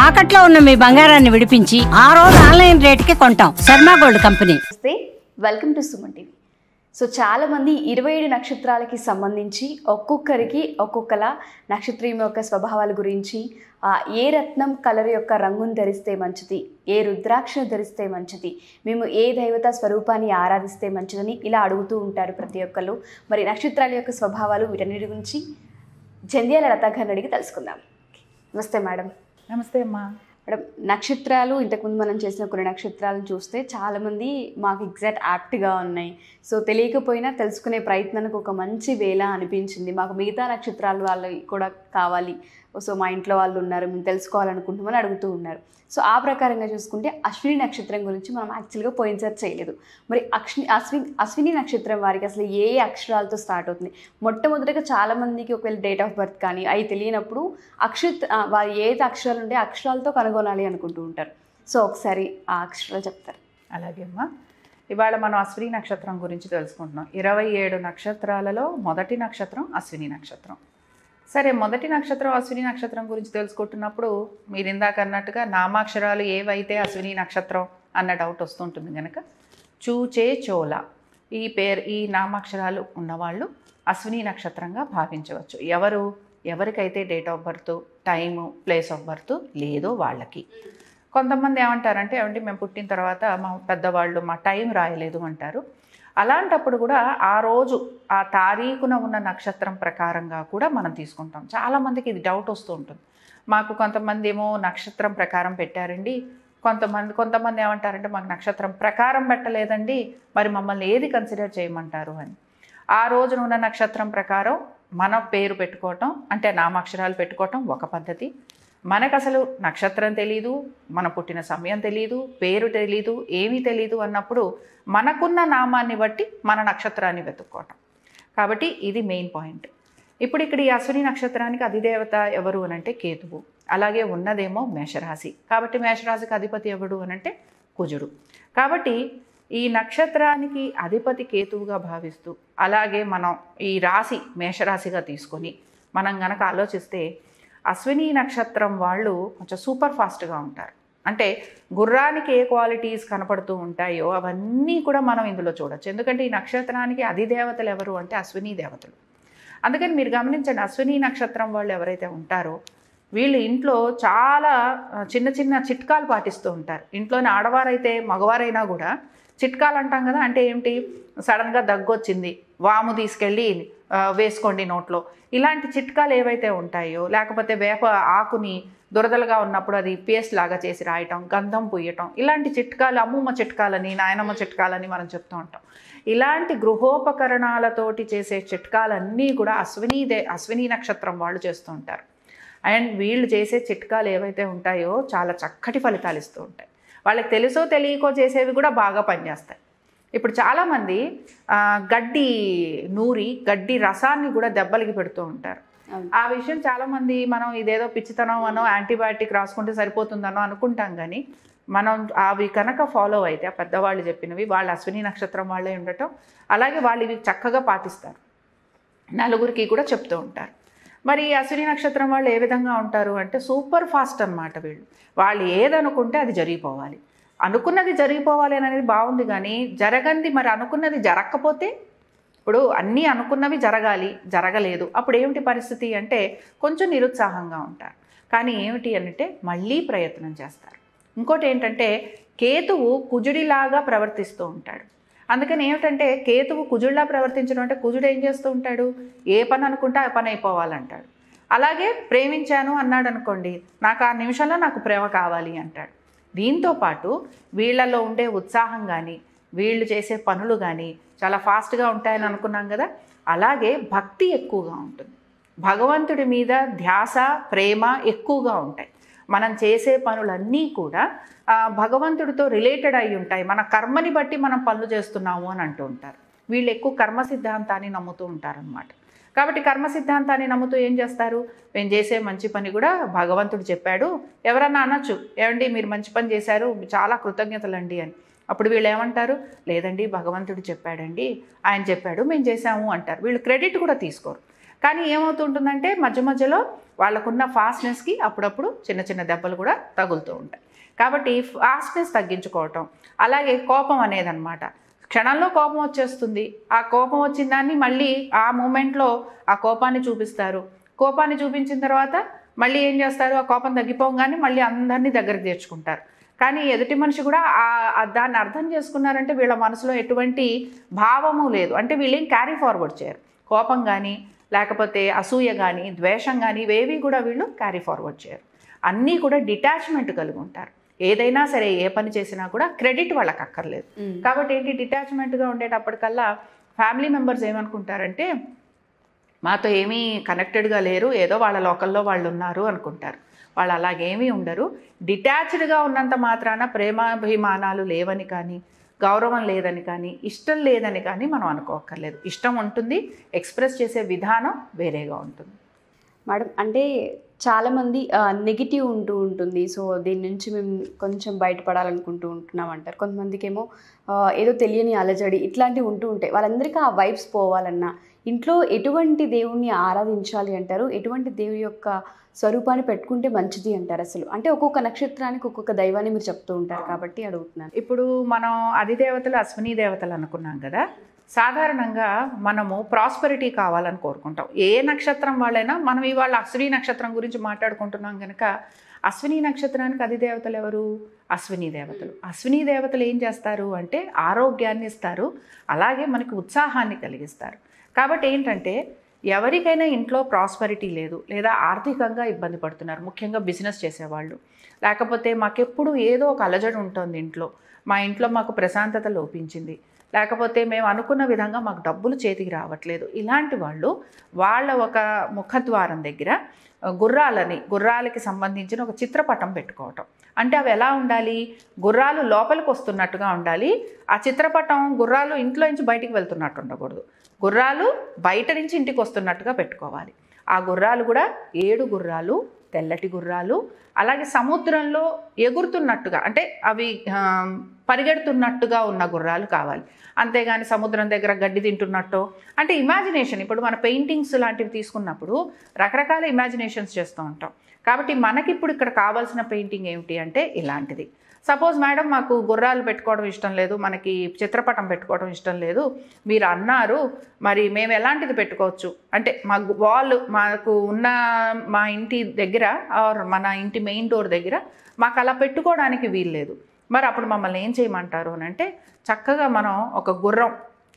తాకట్లో ఉన్న మీ బంగారాన్ని విడిపించి ఆ రోజు ఆన్లైన్ రేటుకి కొంటాం. Sharma gold company. Welcome to Suman TV. So చాలామంది 27 నక్షత్రాలకి సంబంధించి ఒక్కొక్కరికి ఒక్కొక్కలా నక్షత్రం యొక్క స్వభావాల గురించి, ఏ రత్నం కలర్ యొక్క రంగును ధరిస్తే మంచిది, ఏ రుద్రాక్షను ధరిస్తే మంచిది, మేము ఏ దైవత స్వరూపాన్ని ఆరాధిస్తే మంచిదని ఇలా అడుగుతూ ఉంటారు ప్రతి ఒక్కరు. మరి నక్షత్రాల యొక్క స్వభావాలు వీటన్నిటి గురించి జంధ్యాల లతా గారిని అడిగి తెలుసుకుందాం. నమస్తే మేడం. నమస్తే అమ్మా. మేడం, నక్షత్రాలు ఇంతకుముందు మనం చేసిన కొన్ని నక్షత్రాలను చూస్తే చాలామంది మాకు ఎగ్జాక్ట్ యాప్ట్గా ఉన్నాయి, సో తెలియకపోయినా తెలుసుకునే ప్రయత్నానికి ఒక మంచి వేళ అనిపించింది. మాకు మిగతా నక్షత్రాలు వాళ్ళు కూడా కావాలి, సో మా ఇంట్లో వాళ్ళు ఉన్నారు, మేము తెలుసుకోవాలనుకుంటామని అడుగుతూ ఉన్నారు. సో ఆ ప్రకారంగా చూసుకుంటే అశ్విని నక్షత్రం గురించి మనం యాక్చువల్గా పోయినసారి చేయలేదు. మరి అశ్విని నక్షత్రం వారికి అసలు ఏ అక్షరాలతో స్టార్ట్ అవుతుంది? మొట్టమొదటిగా చాలామందికి ఒకవేళ డేట్ ఆఫ్ బర్త్ కానీ అవి తెలియనప్పుడు వారు ఏ అక్షరాలు ఉంటే అక్షరాలతో కనుగొనాలి అనుకుంటూ ఉంటారు. సో ఒకసారి ఆ అక్షరాలు చెప్తారు. అలాగే అమ్మా. ఇవాళ మనం అశ్విని నక్షత్రం గురించి తెలుసుకుంటున్నాం. 27 నక్షత్రాలలో మొదటి నక్షత్రం అశ్విని నక్షత్రం. సరే, మొదటి నక్షత్రం అశ్విని నక్షత్రం గురించి తెలుసుకుంటున్నప్పుడు మీరు ఇందాక అన్నట్టుగా నామాక్షరాలు ఏవైతే అశ్విని నక్షత్రం అన్న డౌట్ వస్తుంటుంది కనుక చూచే చోళ ఈ నామాక్షరాలు ఉన్నవాళ్ళు అశ్విని నక్షత్రంగా భావించవచ్చు. ఎవరికైతే date of birth, time, place of birth లేదో వాళ్ళకి. కొంతమంది ఏమంటారంటే, ఏమంటే మేము పుట్టిన తర్వాత మా పెద్దవాళ్ళు మా టైం రాయలేదు అంటారు. అలాంటప్పుడు కూడా ఆ రోజు ఆ తారీఖున ఉన్న నక్షత్రం ప్రకారంగా కూడా మనం తీసుకుంటాం. చాలామందికి ఇది డౌట్ వస్తూ ఉంటుంది. మాకు కొంతమంది ఏమో నక్షత్రం ప్రకారం పెట్టారండి, కొంతమంది ఏమంటారంటే మాకు నక్షత్రం ప్రకారం పెట్టలేదండి, మరి మమ్మల్ని ఏది కన్సిడర్ చేయమంటారు అని. ఆ రోజున ఉన్న నక్షత్రం ప్రకారం మన పేరు పెట్టుకోవటం, అంటే నామాక్షరాలు పెట్టుకోవటం ఒక పద్ధతి. మనకు అసలు నక్షత్రం తెలీదు, మన పుట్టిన సమయం తెలీదు, పేరు తెలీదు, ఏమీ తెలీదు అన్నప్పుడు మనకున్న నామాన్ని బట్టి మన నక్షత్రాన్ని వెతుక్కోవటం. కాబట్టి ఇది మెయిన్ పాయింట్. ఇప్పుడు ఇక్కడ ఈ అశ్విని నక్షత్రానికి అధిదేవత ఎవరు అనంటే కేతువు. అలాగే ఉన్నదేమో మేషరాశి. కాబట్టి మేషరాశికి అధిపతి ఎవడు అనంటే కుజుడు. కాబట్టి ఈ నక్షత్రానికి అధిపతి కేతువుగా భావిస్తూ, అలాగే మనం ఈ రాశి మేషరాశిగా తీసుకొని మనం గనక ఆలోచిస్తే అశ్విని నక్షత్రం వాళ్ళు కొంచెం సూపర్ ఫాస్ట్గా ఉంటారు. అంటే గుర్రానికి ఏ క్వాలిటీస్ కనపడుతూ ఉంటాయో అవన్నీ కూడా మనం ఇందులో చూడొచ్చు. ఎందుకంటే ఈ నక్షత్రానికి అధిదేవతలు ఎవరు అంటే అశ్విని దేవతలు. అందుకని మీరు గమనించండి, అశ్విని నక్షత్రం వాళ్ళు ఎవరైతే ఉంటారో వీళ్ళు ఇంట్లో చాలా చిన్న చిన్న చిట్కాలు పాటిస్తూ ఉంటారు. ఇంట్లోని ఆడవారైతే మగవారైనా కూడా చిట్కాలు అంటాం కదా, అంటే ఏమిటి, సడన్గా దగ్గొచ్చింది, వాము తీసుకెళ్ళి వేసుకోండి నోట్లో, ఇలాంటి చిట్కాలు ఏవైతే ఉంటాయో, లేకపోతే వేప ఆకుని దురదలుగా ఉన్నప్పుడు అది పేస్ట్ లాగా చేసి రాయటం, గంధం పూయటం, ఇలాంటి చిట్కాలు అమ్మమ్మ చిట్కాలని, నాయనమ్మ చిట్కాలని మనం చెప్తూ ఉంటాం. ఇలాంటి గృహోపకరణాలతోటి చేసే చిట్కాలన్నీ కూడా అశ్విని నక్షత్రం వాళ్ళు చేస్తూ ఉంటారు. అండ్ వీళ్ళు చేసే చిట్కాలు ఏవైతే ఉంటాయో చాలా చక్కటి ఫలితాలు ఇస్తూ ఉంటాయి. వాళ్ళకి తెలుసో తెలియకో చేసేవి కూడా బాగా పనిచేస్తాయి. ఇప్పుడు చాలామంది గడ్డి రసాన్ని కూడా దెబ్బలకి పెడుతూ ఉంటారు. ఆ విషయం చాలామంది మనం ఇదేదో పిచ్చితనం అనో యాంటీబయాటిక్ రాసుకుంటే సరిపోతుందనో అనుకుంటాం. కానీ మనం అవి కనుక ఫాలో అయితే, ఆ పెద్దవాళ్ళు చెప్పినవి, వాళ్ళు అశ్విని నక్షత్రం వాళ్ళే ఉండటం, అలాగే వాళ్ళు ఇవి చక్కగా పాటిస్తారు, నలుగురికి కూడా చెప్తూ ఉంటారు. మరి అశ్విని నక్షత్రం వాళ్ళు ఏ విధంగా ఉంటారు అంటే సూపర్ ఫాస్ట్ అన్నమాట. వాళ్ళు ఏదనుకుంటే అది జరిగిపోవాలి, అనుకున్నది జరిగిపోవాలి అనేది బాగుంది. కానీ మరి అనుకున్నది జరగకపోతే, ఇప్పుడు అన్నీ అనుకున్నవి జరగలేదు, అప్పుడు ఏమిటి పరిస్థితి అంటే కొంచెం నిరుత్సాహంగా ఉంటారు. కానీ ఏమిటి అంటే మళ్ళీ ప్రయత్నం చేస్తారు. ఇంకోటి ఏంటంటే కేతువు కుజుడిలాగా ప్రవర్తిస్తూ ఉంటాడు. అందుకని ఏమిటంటే కేతువు కుజుడిలా ప్రవర్తించడం అంటే కుజుడు ఏం చేస్తూ ఉంటాడు, ఏ పని అనుకుంటే ఆ పని అయిపోవాలంటాడు. అలాగే ప్రేమించాను అన్నాడు అనుకోండి, నాకు ఆ నిమిషంలో నాకు ప్రేమ కావాలి అంటాడు. దీంతోపాటు వీళ్ళలో ఉండే ఉత్సాహం కానీ, వీళ్ళు చేసే పనులు కానీ చాలా ఫాస్ట్గా ఉంటాయని అనుకున్నాం కదా. అలాగే భక్తి ఎక్కువగా ఉంటుంది, భగవంతుడి మీద ధ్యాస, ప్రేమ ఎక్కువగా ఉంటాయి. మనం చేసే పనులన్నీ కూడా భగవంతుడితో రిలేటెడ్ అయి ఉంటాయి. మన కర్మని బట్టి మనం పనులు చేస్తున్నాము అని అంటూ ఉంటారు. వీళ్ళు ఎక్కువ కర్మ సిద్ధాంతాన్ని నమ్ముతూ ఉంటారనమాట. కాబట్టి కర్మ సిద్ధాంతాన్ని నమ్ముతూ ఏం చేస్తారు, మేము చేసే మంచి పని కూడా భగవంతుడు చెప్పాడు. ఎవరన్నా అనొచ్చు, ఏమండి మీరు మంచి పని చేశారు, చాలా కృతజ్ఞతలండి అని. అప్పుడు వీళ్ళు ఏమంటారు, లేదండి భగవంతుడు చెప్పాడండి, ఆయన చెప్పాడు మేము చేసాము అంటారు. వీళ్ళు క్రెడిట్ కూడా తీసుకోరు. కానీ ఏమవుతుంటుందంటే మధ్య మధ్యలో వాళ్ళకున్న ఫాస్ట్నెస్కి అప్పుడప్పుడు చిన్న చిన్న దెబ్బలు కూడా తగులుతూ ఉంటాయి. కాబట్టి ఫాస్ట్నెస్ తగ్గించుకోవటం, అలాగే కోపం అనేది అనమాట. క్షణంలో కోపం వచ్చేస్తుంది. ఆ కోపం వచ్చిన దాన్ని మళ్ళీ ఆ మూమెంట్లో ఆ కోపాన్ని చూపిస్తారు. కోపాన్ని చూపించిన తర్వాత మళ్ళీ ఏం చేస్తారు, ఆ కోపం తగ్గిపోగానే మళ్ళీ అందరినీ దగ్గరికి తెచ్చుకుంటారు. కానీ ఎదుటి మనిషి కూడా దాన్ని అర్థం చేసుకున్నారంటే వీళ్ళ మనసులో ఎటువంటి భావము లేదు, అంటే వీళ్ళేం క్యారీ ఫార్వర్డ్ చేయరు. కోపం కానీ లేకపోతే అసూయ కానీ ద్వేషం కానీ ఇవేవి కూడా వీళ్ళు క్యారీ ఫార్వర్డ్ చేయరు. అన్నీ కూడా డిటాచ్మెంట్ కలిగి ఉంటారు. ఏదైనా సరే ఏ పని చేసినా కూడా క్రెడిట్ వాళ్ళకి అక్కర్లేదు. కాబట్టి ఏంటి, డిటాచ్మెంట్గా ఉండేటప్పటికల్లా ఫ్యామిలీ మెంబర్స్ ఏమనుకుంటారంటే మాతో ఏమీ కనెక్టెడ్గా లేరు, ఏదో వాళ్ళ లోకల్లో వాళ్ళు ఉన్నారు అనుకుంటారు. వాళ్ళు అలాగేమీ ఉండరు. డిటాచ్డ్గా ఉన్నంత మాత్రాన ప్రేమాభిమానాలు లేవని కానీ, గౌరవం లేదని కానీ, ఇష్టం లేదని కానీ మనం అనుకోక్కర్లేదు. ఇష్టం ఉంటుంది, ఎక్స్ప్రెస్ చేసే విధానం వేరేగా ఉంటుంది. మేడం, అంటే చాలామంది నెగిటివ్ ఉంటుంది. సో దీని నుంచి మేము కొంచెం బయటపడాలనుకుంటూ ఉంటున్నాం అంటారు. కొంతమందికి ఏమో ఏదో తెలియని అలజడి ఇట్లాంటివి ఉంటూ ఉంటాయి. వాళ్ళందరికీ ఆ వైబ్స్ పోవాలన్నా ఇంట్లో ఎటువంటి దేవుణ్ణి ఆరాధించాలి అంటారు, ఎటువంటి దేవుని యొక్క స్వరూపాన్ని పెట్టుకుంటే మంచిది అంటారు అసలు? అంటే ఒక్కొక్క నక్షత్రానికి ఒక్కొక్క దైవాన్ని మీరు చెప్తూ ఉంటారు కాబట్టి అడుగుతున్నాను. ఇప్పుడు మనం అధిదేవతలు అశ్విని దేవతలు అనుకున్నాం కదా. సాధారణంగా మనము ప్రాస్పెరిటీ కావాలని కోరుకుంటాం. ఏ నక్షత్రం వాళ్ళైనా, మనం ఇవాళ అశ్విని నక్షత్రం గురించి మాట్లాడుకుంటున్నాం కనుక అశ్విని నక్షత్రానికి అధిదేవతలు ఎవరు? అశ్విని దేవతలు. అశ్విని దేవతలు ఏం చేస్తారు అంటే ఆరోగ్యాన్ని ఇస్తారు, అలాగే మనకి ఉత్సాహాన్ని కలిగిస్తారు. కాబట్టి ఏంటంటే ఎవరికైనా ఇంట్లో ప్రాస్పెరిటీ లేదు, లేదా ఆర్థికంగా ఇబ్బంది పడుతున్నారు, ముఖ్యంగా బిజినెస్ చేసేవాళ్ళు, లేకపోతే మాకెప్పుడు ఏదో ఒక అలజడి ఉంటుంది ఇంట్లో, మా ఇంట్లో మాకు ప్రశాంతత లోపించింది, లేకపోతే మేము అనుకున్న విధంగా మాకు డబ్బులు చేతికి రావట్లేదు, ఇలాంటి వాళ్ళు వాళ్ళ ఒక ముఖద్వారం దగ్గర గుర్రాలకి సంబంధించిన ఒక చిత్రపటం పెట్టుకోవటం. అంటే అవి ఎలా ఉండాలి, గుర్రాలు లోపలికి వస్తున్నట్టుగా ఉండాలి. ఆ చిత్రపటం గుర్రాలు ఇంట్లో నుంచి బయటికి వెళ్తున్నట్టు ఉండకూడదు, గుర్రాలు బయట నుంచి ఇంటికి వస్తున్నట్టుగా పెట్టుకోవాలి. ఆ గుర్రాలు కూడా 7 గుర్రాలు, తెల్లటి గుర్రాలు, అలాగే సముద్రంలో ఎగురుతున్నట్టుగా, అంటే అవి పరిగెడుతున్నట్టుగా ఉన్న గుర్రాలు కావాలి. అంతేగాని సముద్రం దగ్గర గడ్డి తింటున్నట్టు, అంటే ఇమాజినేషన్. ఇప్పుడు మన పెయింటింగ్స్ లాంటివి తీసుకున్నప్పుడు రకరకాల ఇమాజినేషన్స్ చేస్తూ ఉంటాం. కాబట్టి మనకి ఇప్పుడు ఇక్కడ కావాల్సిన పెయింటింగ్ ఏమిటి అంటే ఇలాంటిది. సపోజ్ మేడం మాకు గుర్రాలు పెట్టుకోవడం ఇష్టం లేదు, మనకి చిత్రపటం పెట్టుకోవడం ఇష్టం లేదు, మీరు అన్నారు, మరి మేము ఎలాంటిది పెట్టుకోవచ్చు అంటే మాకు ఉన్న మా ఇంటి దగ్గర ఆర్ మన ఇంటి మెయిన్ డోర్ దగ్గర మాకు అలా పెట్టుకోవడానికి వీల్లేదు, మరి అప్పుడు మమ్మల్ని ఏం చేయమంటారు అని అంటే చక్కగా మనం ఒక గుర్రం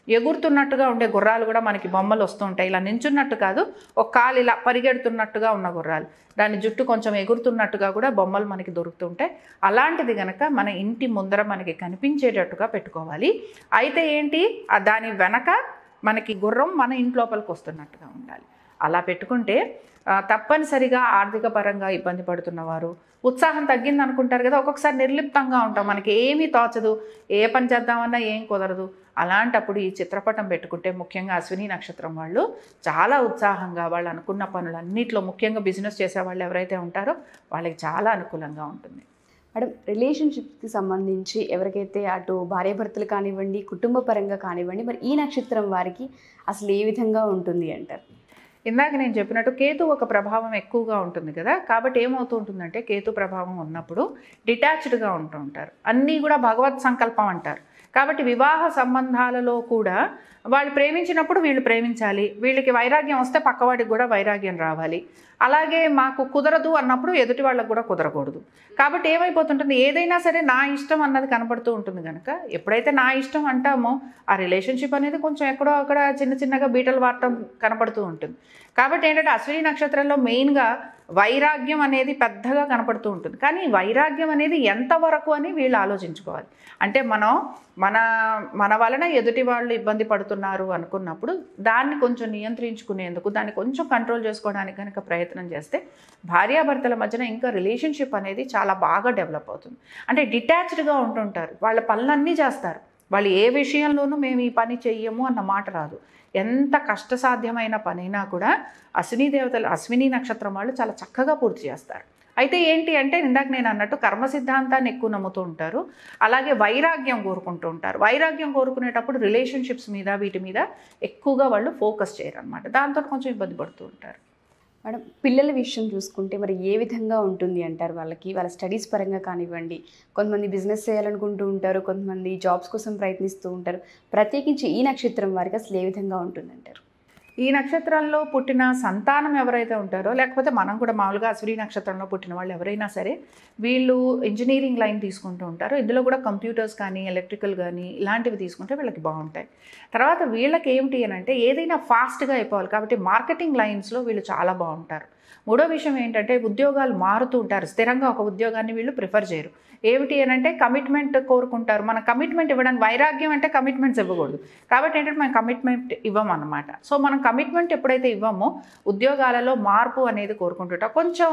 ఎగురుతున్నట్టుగా ఉండే గుర్రాలు కూడా మనకి బొమ్మలు వస్తూ ఉంటాయి. ఇలా నించున్నట్టు కాదు, ఒక కాలు ఇలా పరిగెడుతున్నట్టుగా ఉన్న గుర్రాలు, దాని జుట్టు కొంచెం ఎగురుతున్నట్టుగా కూడా బొమ్మలు మనకి దొరుకుతుంటాయి. అలాంటిది కనుక మన ఇంటి ముందర మనకి కనిపించేటట్టుగా పెట్టుకోవాలి. అయితే ఏంటి, దాని వెనక మనకి గుర్రం మన ఇంటి లోపలికి వస్తున్నట్టుగా ఉండాలి. అలా పెట్టుకుంటే తప్పనిసరిగా ఆర్థిక పరంగా ఇబ్బంది పడుతున్నవారు, ఉత్సాహం తగ్గింది అనుకుంటారు కదా, ఒక్కొక్కసారి నిర్లిప్తంగా ఉంటాం, మనకి ఏమీ తోచదు, ఏ పని చేద్దామన్నా ఏం కుదరదు. అలాంటప్పుడు ఈ చిత్రపటం పెట్టుకుంటే, ముఖ్యంగా అశ్విని నక్షత్రం వాళ్ళు చాలా ఉత్సాహంగా వాళ్ళు అనుకున్న పనులన్నింటిలో, ముఖ్యంగా బిజినెస్ చేసే వాళ్ళు ఎవరైతే ఉంటారో వాళ్ళకి చాలా అనుకూలంగా ఉంటుంది. మేడం, రిలేషన్షిప్స్కి సంబంధించి ఎవరికైతే అటు భార్యాభర్తలు కానివ్వండి, కుటుంబ పరంగా కానివ్వండి, మరి ఈ నక్షత్రం వారికి అసలు ఏ విధంగా ఉంటుంది అంటారు? ఇందాక నేను చెప్పినట్టు కేతు ఒక ప్రభావం ఎక్కువగా ఉంటుంది కదా. కాబట్టి ఏమవుతూ ఉంటుందంటే కేతు ప్రభావం ఉన్నప్పుడు డిటాచ్డ్గా ఉంటూ ఉంటారు, అన్నీ కూడా భగవత్ సంకల్పం అంటారు. కాబట్టి వివాహ సంబంధాలలో కూడా వాళ్ళు ప్రేమించినప్పుడు వీళ్ళు ప్రేమించాలి, వీళ్ళకి వైరాగ్యం వస్తే పక్కవాడికి కూడా వైరాగ్యం రావాలి. అలాగే మాకు కుదరదు అన్నప్పుడు ఎదుటి వాళ్ళకు కూడా కుదరకూడదు. కాబట్టి ఏమైపోతుంటుంది, ఏదైనా సరే నా ఇష్టం అన్నది కనపడుతూ ఉంటుంది కనుక ఎప్పుడైతే నా ఇష్టం అంటామో ఆ రిలేషన్షిప్ అనేది కొంచెం ఎక్కడో అక్కడ చిన్న చిన్నగా బీటలు వాడటం కనపడుతూ ఉంటుంది. కాబట్టి ఏంటంటే అశ్విని నక్షత్రంలో మెయిన్గా వైరాగ్యం అనేది పెద్దగా కనపడుతూ ఉంటుంది. కానీ వైరాగ్యం అనేది ఎంతవరకు అని వీళ్ళు ఆలోచించుకోవాలి. అంటే మన వలన ఎదుటి వాళ్ళు ఇబ్బంది పడుతున్నారు అనుకున్నప్పుడు దాన్ని కొంచెం నియంత్రించుకునేందుకు, దాన్ని కొంచెం కంట్రోల్ చేసుకోవడానికి కనుక ప్రయత్నం చేస్తే భార్యాభర్తల మధ్యన ఇంకా రిలేషన్షిప్ అనేది చాలా బాగా డెవలప్ అవుతుంది. అంటే డిటాచ్డ్గా ఉంటుంటారు, వాళ్ళ పనులన్నీ చేస్తారు, వాళ్ళు ఏ విషయంలోనూ మేము ఈ పని చెయ్యము అన్న మాట రాదు. ఎంత కష్టసాధ్యమైన పనైనా కూడా అశ్విని నక్షత్రం వాళ్ళు చాలా చక్కగా పూర్తి చేస్తారు. అయితే ఏంటి అంటే ఇందాక నేను అన్నట్టు కర్మ సిద్ధాంతాన్ని ఎక్కువ నమ్ముతూ ఉంటారు. అలాగే వైరాగ్యం కోరుకుంటూ ఉంటారు. వైరాగ్యం కోరుకునేటప్పుడు రిలేషన్షిప్స్ మీద వీటి మీద ఎక్కువగా వాళ్ళు ఫోకస్ చేయరు అనమాట. దాంతో కొంచెం ఇబ్బంది పడుతూ ఉంటారు. మేడం, పిల్లల విషయం చూసుకుంటే మరి ఏ విధంగా ఉంటుంది అంటారు? వాళ్ళ స్టడీస్ పరంగా కానివ్వండి, కొంతమంది బిజినెస్ చేయాలనుకుంటూ ఉంటారు, కొంతమంది జాబ్స్ కోసం ప్రయత్నిస్తూ ఉంటారు. ప్రత్యేకించి ఈ నక్షత్రం వారికి అసలు ఏ విధంగా ఉంటుందంటారు? ఈ నక్షత్రంలో పుట్టిన సంతానం ఎవరైతే ఉంటారో, లేకపోతే మనం కూడా మామూలుగా అశ్విని నక్షత్రంలో పుట్టిన వాళ్ళు ఎవరైనా సరే వీళ్ళు ఇంజనీరింగ్ లైన్ తీసుకుంటూ ఉంటారు. ఇందులో కూడా కంప్యూటర్స్ కానీ ఎలక్ట్రికల్ కానీ ఇలాంటివి తీసుకుంటే వీళ్ళకి బాగుంటాయి. తర్వాత వీళ్ళకి ఏమిటి అని అంటే ఏదైనా ఫాస్ట్గా అయిపోవాలి కాబట్టి మార్కెటింగ్ లైన్స్లో వీళ్ళు చాలా బాగుంటారు. మూడో విషయం ఏంటంటే ఉద్యోగాలు మారుతూ ఉంటారు. స్థిరంగా ఒక ఉద్యోగాన్ని వీళ్ళు ప్రిఫర్ చేయరు. ఏమిటి అని అంటే కమిట్మెంట్ కోరుకుంటారు. మన కమిట్మెంట్ ఇవ్వడానికి, వైరాగ్యం అంటే కమిట్మెంట్స్ ఇవ్వకూడదు కాబట్టి ఏంటంటే మనం కమిట్మెంట్ ఇవ్వమన్నమాట. సో మనం కమిట్మెంట్ ఎప్పుడైతే ఇవ్వమో ఉద్యోగాలలో మార్పు అనేది కోరుకుంటుంటాం. కొంచెం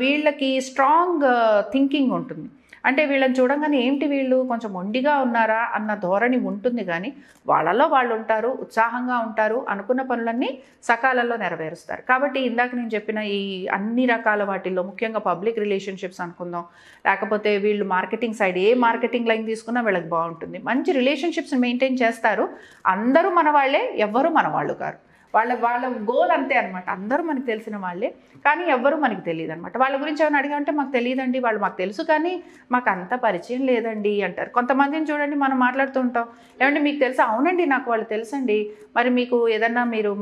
వీళ్ళకి స్ట్రాంగ్ థింకింగ్ ఉంటుంది. అంటే వీళ్ళని చూడంగానే ఏంటి వీళ్ళు కొంచెం మొండిగా ఉన్నారా అన్న ధోరణి ఉంటుంది, కానీ వాళ్ళలో వాళ్ళు ఉంటారు, ఉత్సాహంగా ఉంటారు, అనుకున్న పనులన్నీ సకాలంలో నెరవేరుస్తారు. కాబట్టి ఇందాక నేను చెప్పిన ఈ అన్ని రకాల వాటిల్లో ముఖ్యంగా పబ్లిక్ రిలేషన్షిప్స్ అనుకుందాం, లేకపోతే వీళ్ళు మార్కెటింగ్ సైడ్ ఏ మార్కెటింగ్ లైన్ తీసుకున్నా వీళ్ళకి బాగుంటుంది. మంచి రిలేషన్షిప్స్ మెయింటైన్ చేస్తారు. అందరూ మన వాళ్ళే, ఎవ్వరూ మన వాళ్ళు కారు. వాళ్ళ గోల్ అంతే అనమాట. అందరూ మనకు తెలిసిన వాళ్ళే, కానీ ఎవ్వరూ మనకి తెలియదు అనమాట. వాళ్ళ గురించి ఏమైనా అడిగామంటే మాకు తెలియదండి, వాళ్ళు మాకు తెలుసు కానీ మాకు అంత పరిచయం లేదండి అంటారు. కొంతమందిని చూడండి మనం మాట్లాడుతూ ఉంటాం, ఏమంటే మీకు తెలుసా? అవునండి నాకు వాళ్ళు తెలుసండి. మరి మీకు ఏదన్నా మీరు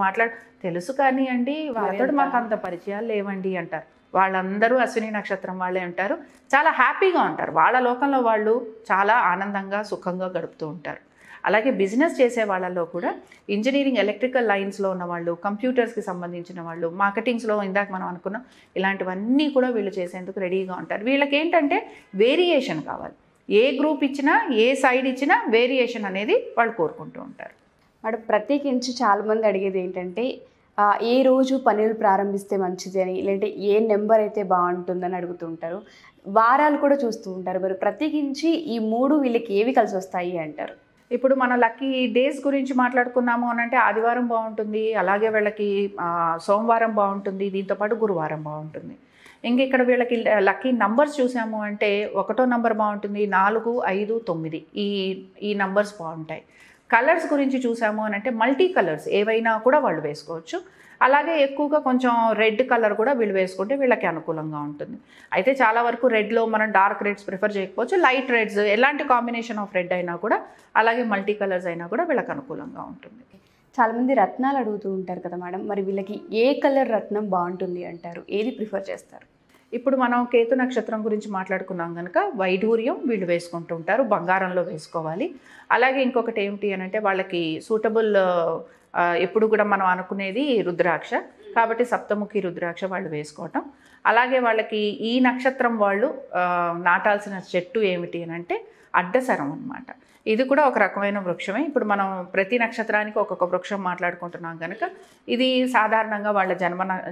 తెలుసు కానీ అండి వాళ్ళతో మాకు అంత పరిచయాలు లేవండి అంటారు. వాళ్ళందరూ అశ్విని నక్షత్రం వాళ్ళే ఉంటారు. చాలా హ్యాపీగా ఉంటారు. వాళ్ళ లోకంలో వాళ్ళు చాలా ఆనందంగా సుఖంగా గడుపుతూ ఉంటారు. అలాగే బిజినెస్ చేసే వాళ్ళలో కూడా ఇంజనీరింగ్ ఎలక్ట్రికల్ లైన్స్లో ఉన్న వాళ్ళు, కంప్యూటర్స్కి సంబంధించిన వాళ్ళు, మార్కెటింగ్స్లో ఇందాక మనం అనుకున్నాం ఇలాంటివన్నీ కూడా వీళ్ళు చేసేందుకు రెడీగా ఉంటారు. వీళ్ళకి ఏంటంటే వేరియేషన్ కావాలి. ఏ గ్రూప్ ఇచ్చినా, ఏ సైడ్ ఇచ్చినా వేరియేషన్ అనేది వాళ్ళు కోరుకుంటూ ఉంటారు. మేడం, ప్రత్యేకించి చాలామంది అడిగేది ఏంటంటే ఏ రోజు పనులు ప్రారంభిస్తే మంచిది అని, లేదంటే ఏ నెంబర్ అయితే బాగుంటుందని అడుగుతూ ఉంటారు. వారాలు కూడా చూస్తూ ఉంటారు. మరి ప్రత్యేకించి ఈ 3 వీళ్ళకి ఏవి కలిసి వస్తాయి అంటారు? ఇప్పుడు మన లక్కీ డేస్ గురించి మాట్లాడుకున్నాము అని అంటే ఆదివారం బాగుంటుంది, అలాగే వీళ్ళకి సోమవారం బాగుంటుంది, దీంతోపాటు గురువారం బాగుంటుంది. ఇంక ఇక్కడ వీళ్ళకి లక్కీ నంబర్స్ చూసాము అంటే 1వ నంబర్ బాగుంటుంది, 4, 5, 9 ఈ నంబర్స్ బాగుంటాయి. కలర్స్ గురించి చూసాము అని అంటే మల్టీ కలర్స్ ఏవైనా కూడా వాళ్ళు వేసుకోవచ్చు. అలాగే ఎక్కువగా కొంచెం రెడ్ కలర్ కూడా వీళ్ళు వేసుకుంటే వీళ్ళకి అనుకూలంగా ఉంటుంది. అయితే చాలా వరకు రెడ్లో మనం డార్క్ రెడ్స్ ప్రిఫర్ చేయకపోవచ్చు, లైట్ రెడ్స్ ఎలాంటి కాంబినేషన్ ఆఫ్ రెడ్ అయినా కూడా, అలాగే మల్టీ కలర్స్ అయినా కూడా వీళ్ళకి అనుకూలంగా ఉంటుంది. చాలామంది రత్నాలు అడుగుతూ ఉంటారు కదా మేడం, మరి వీళ్ళకి ఏ కలర్ రత్నం బాగుంటుంది అంటారు? ఏది ప్రిఫర్ చేస్తారు? ఇప్పుడు మనం కేతు నక్షత్రం గురించి మాట్లాడుకున్నాం కనుక వైఢూర్యం వీళ్ళు వేసుకుంటూ ఉంటారు, బంగారంలో వేసుకోవాలి. అలాగే ఇంకొకటి ఏమిటి అని అంటే వాళ్ళకి సూటబుల్ ఎప్పుడు కూడా మనం అనుకునేది రుద్రాక్ష కాబట్టి సప్తముఖి రుద్రాక్ష వాళ్ళు వేసుకోవటం. అలాగే వాళ్ళకి ఈ నక్షత్రం వాళ్ళు నాటాల్సిన చెట్టు ఏమిటి అని అంటే అడ్డసరం అన్నమాట. ఇది కూడా ఒక రకమైన వృక్షమే. ఇప్పుడు మనం ప్రతి నక్షత్రానికి ఒక్కొక్క వృక్షం మాట్లాడుకుంటున్నాం కనుక ఇది సాధారణంగా వాళ్ళ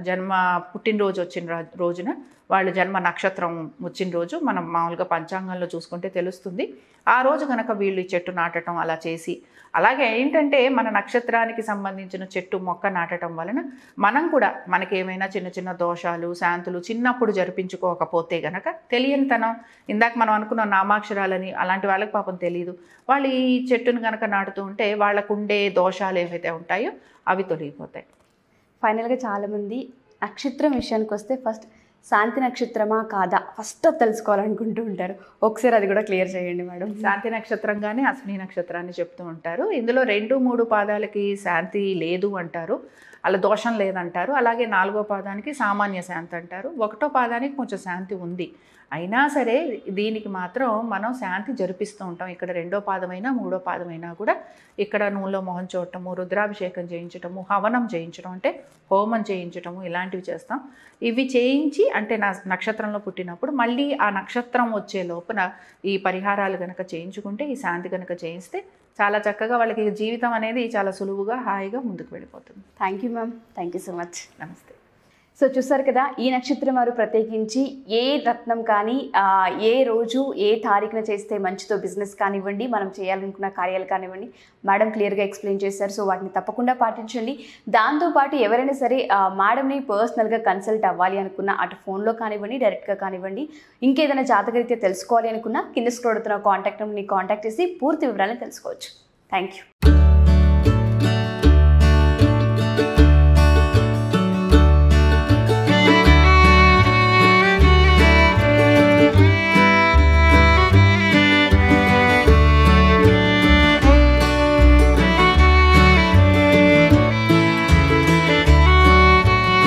జన్మ పుట్టినరోజు వచ్చిన రోజున, వాళ్ళ జన్మ నక్షత్రం వచ్చిన రోజు మనం మామూలుగా పంచాంగంలో చూసుకుంటే తెలుస్తుంది. ఆ రోజు కనుక వీళ్ళు ఈ చెట్టు నాటడం అలా చేసి, అలాగే ఏంటంటే మన నక్షత్రానికి సంబంధించిన చెట్టు మొక్క నాటడం వలన మనం కూడా మనకి ఏమైనా చిన్న చిన్న దోషాలు శాంతులు చిన్నప్పుడు జరిపించుకోకపోతే గనక తెలియనితనం, ఇందాక మనం అనుకున్న నామాక్షరాలని అలాంటి వాళ్ళకి పాపం తెలియదు, వాళ్ళు ఈ చెట్టును కనుక నాటుతూ ఉంటే వాళ్ళకు ఉండే దోషాలు ఏవైతే ఉంటాయో అవి తొలగిపోతాయి. ఫైనల్గా చాలామంది నక్షత్రం విషయానికి వస్తే ఫస్ట్ శాంతి నక్షత్రమా కాదా ఫస్ట్ తెలుసుకోవాలనుకుంటూ ఉంటారు. ఒకసారి అది కూడా క్లియర్ చేయండి మేడం. శాంతి నక్షత్రంగానే అశ్విని నక్షత్రాన్ని చెప్తూ ఉంటారు. ఇందులో 2, 3 పాదాలకి శాంతి లేదు అంటారు, అలా దోషం లేదంటారు. అలాగే 4వ పాదానికి సామాన్య శాంతి అంటారు, 1వ పాదానికి కొంచెం శాంతి ఉంది. అయినా సరే దీనికి మాత్రం మనం శాంతి జరిపిస్తూ ఉంటాం. ఇక్కడ 2వ పాదమైనా 3వ పాదమైనా కూడా ఇక్కడ నూనెలో మొహం చూడటము, రుద్రాభిషేకం చేయించటము, హవనం చేయించడం అంటే హోమం చేయించటము ఇలాంటివి చేస్తాం. ఇవి చేయించి అంటే నా నక్షత్రంలో పుట్టినప్పుడు మళ్ళీ ఆ నక్షత్రం వచ్చే లోపల ఈ పరిహారాలు కనుక చేయించుకుంటే, ఈ శాంతి కనుక చేయిస్తే చాలా చక్కగా వాళ్ళకి జీవితం అనేది చాలా సులువుగా హాయిగా ముందుకు వెళ్ళిపోతుంది. Thank you ma'am, thank you so much. నమస్తే. సో చూసారు కదా, ఈ నక్షత్రం వారు ప్రత్యేకించి ఏ రత్నం కానీ ఏ రోజు ఏ తారీఖున చేస్తే మంచితో బిజినెస్ కానివ్వండి, మనం చేయాలనుకున్న కార్యాలు కానివ్వండి, మేడం క్లియర్గా ఎక్స్ప్లెయిన్ చేశారు. సో వాటిని తప్పకుండా పాటించండి. దాంతోపాటు ఎవరైనా సరే మేడంని పర్సనల్గా కన్సల్ట్ అవ్వాలి అనుకున్నా, అటు ఫోన్లో కానివ్వండి, డైరెక్ట్గా కానివ్వండి, ఇంకేదైనా జాతకరీత్యా తెలుసుకోవాలి అనుకున్నా కింద స్క్రోల్ అవుతున్న కాంటాక్ట్ నెంబర్ని కాంటాక్ట్ చేసి పూర్తి వివరాలను తెలుసుకోవచ్చు. Thank you.